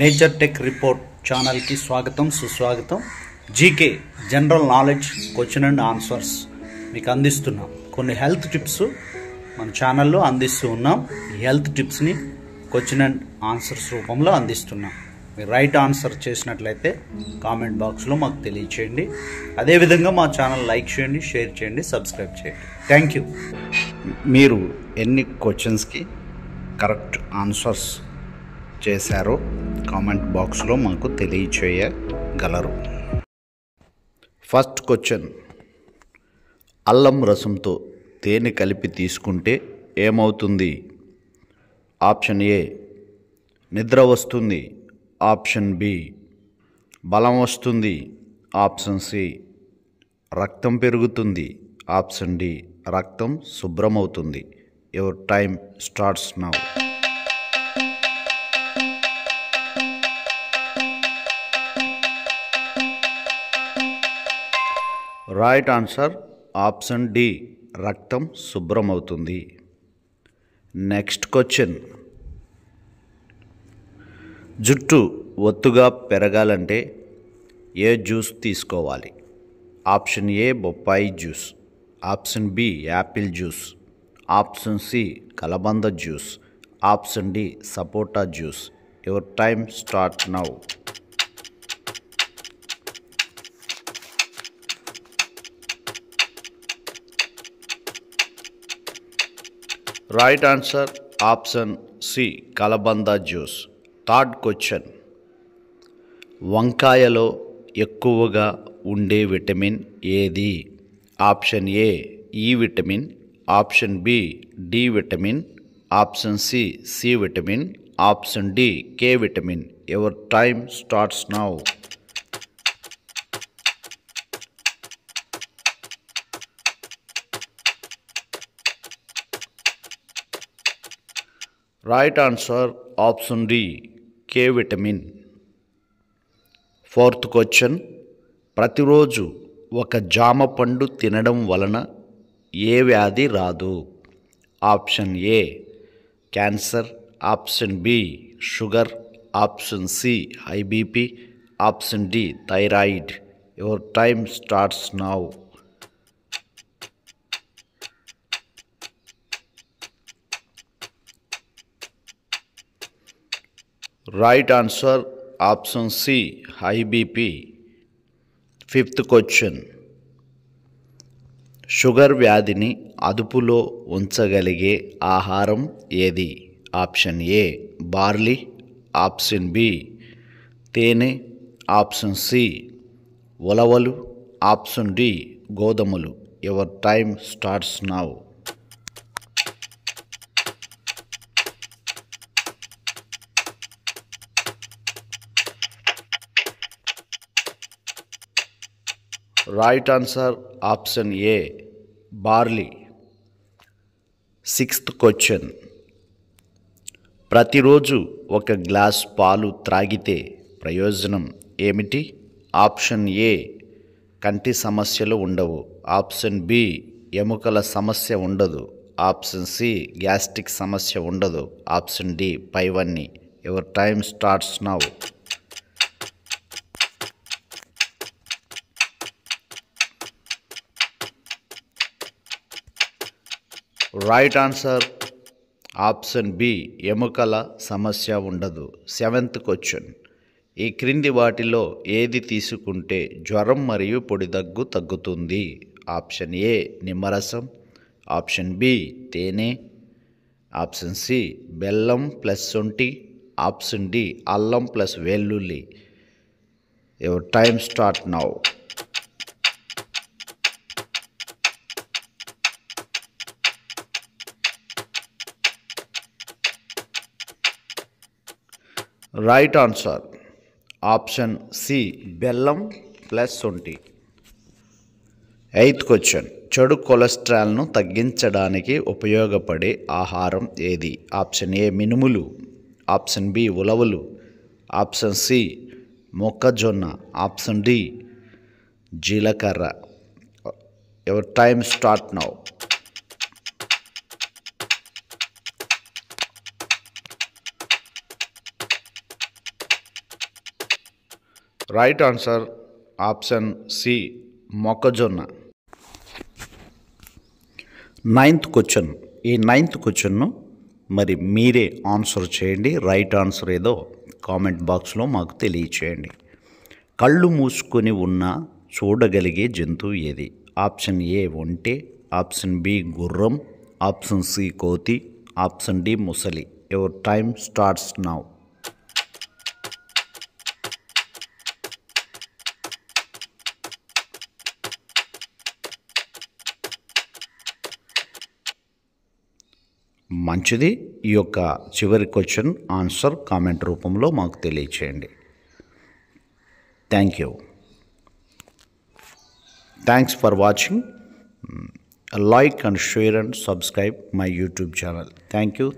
Nature tech report ఛానల్కి స్వాగతం సుస్వాగతం. GK general knowledge question and answers మీకు అందిస్తున్నాం. కొన్ని హెల్త్ టిప్స్ మన ఛానల్లో అందిస్తూ ఉన్నాం. ఈ హెల్త్ టిప్స్ని క్వశ్చన్ అండ్ ఆన్సర్స్ రూపంలో అందిస్తున్నాం. మీరు రైట్ ఆన్సర్ చేసినట్లయితే కామెంట్ బాక్స్లో మాకు తెలియచేయండి. అదేవిధంగా మా ఛానల్ లైక్ చేయండి, షేర్ చేయండి, సబ్స్క్రైబ్ చేయండి. Thank you. మీరు ఎన్ని క్వశ్చన్స్కి కరెక్ట్ ఆన్సర్స్ చేశారో కామెంట్ బాక్స్లో మాకు తెలియచేయగలరు. ఫస్ట్ క్వశ్చన్, అల్లం రసంతో తేనె కలిపి తీసుకుంటే ఏమవుతుంది? ఆప్షన్ ఏ నిద్ర వస్తుంది, ఆప్షన్ బి బలం వస్తుంది, ఆప్షన్ సి రక్తం పెరుగుతుంది, ఆప్షన్ డి రక్తం శుభ్రమవుతుంది. Your time starts now. Right answer option D రక్తం శుభ్రమవుతుంది. నెక్స్ట్ క్వశ్చన్, జుట్టు ఒత్తుగా పెరగాలంటే ఏ జ్యూస్ తీసుకోవాలి? ఆప్షన్ ఏ బొప్పాయి juice, option B apple juice, option C కలబంద జ్యూస్, ఆప్షన్ డి సపోటా juice. Your time start now. Right answer option C కలబంద జ్యూస్. థర్డ్ క్వశ్చన్, వంకాయలో ఎక్కువగా ఉండే విటమిన్ ఏది? Option A E vitamin, option B D vitamin, option C vitamin, option D K vitamin. Your time starts now. Right answer option D K vitamin. Fourth question, ప్రతిరోజు ఒక జామ పండు తినడం వలన ఏ వ్యాధి రాదు? Option A cancer, option B sugar, option C high BP, option D thyroid. Your time starts now. Right answer option C high BP. Fifth question, sugar వ్యాధిని అదుపులో ఉంచగలిగే ఆహారం ఏది? Option A barley, option B తేనె, option C ఉలవలు, option D గోధుమలు. Your time starts now. Right answer option A barley. Sixth question, ప్రతిరోజు ఒక గ్లాస్ పాలు త్రాగితే ప్రయోజనం ఏమిటి? ఆప్షన్ ఏ కంటి సమస్యలు ఉండవు, ఆప్షన్ బి ఎముకల సమస్య ఉండదు, ఆప్షన్ సి గ్యాస్ట్రిక్ సమస్య ఉండదు, ఆప్షన్ డి పైవన్నీ. Your time starts now. Right answer option B ఎముకల సమస్య ఉండదు. సెవెంత్ క్వశ్చన్, ఈ క్రింది వాటిలో ఏది తీసుకుంటే జ్వరం మరియు పొడి దగ్గు తగ్గుతుంది? ఆప్షన్ ఏ నిమ్మరసం, ఆప్షన్ బి తేనె, ఆప్షన్ సి బెల్లం ప్లస్ శొంఠి, ఆప్షన్ డి అల్లం ప్లస్ వెల్లుల్లి. Your time start now. Right answer option C బెల్లం ప్లస్ శొంఠి. ఎయిత్ క్వశ్చన్, చెడు కొలెస్ట్రాల్ను తగ్గించడానికి ఉపయోగపడే ఆహారం ఏది? ఆప్షన్ ఏ మినుములు, ఆప్షన్ బి ఉలవలు, ఆప్షన్ సి మొక్కజొన్న, ఆప్షన్ డి జీలకర్ర. Your time start now. Right answer option C మొక్కజొన్న. 9th question. ఈ 9th క్వశ్చన్ను మరి మీరే ఆన్సర్ చేయండి. రైట్ ఆన్సర్ ఏదో కామెంట్ బాక్స్లో మాకు తెలియచేయండి. కళ్ళు మూసుకొని ఉన్న చూడగలిగే జంతువు ఏది? ఆప్షన్ ఏ ఒంటె, ఆప్షన్ బి గుర్రం, ఆప్షన్ సి కోతి, ఆప్షన్ డి ముసలి. Your time starts now. మంచిది. ఈ యొక్క చివరి క్వశ్చన్ ఆన్సర్ కామెంట్ రూపంలో మాకు తెలియచేయండి. Thank you. Thanks for watching. Like and share and subscribe my YouTube channel. Thank you.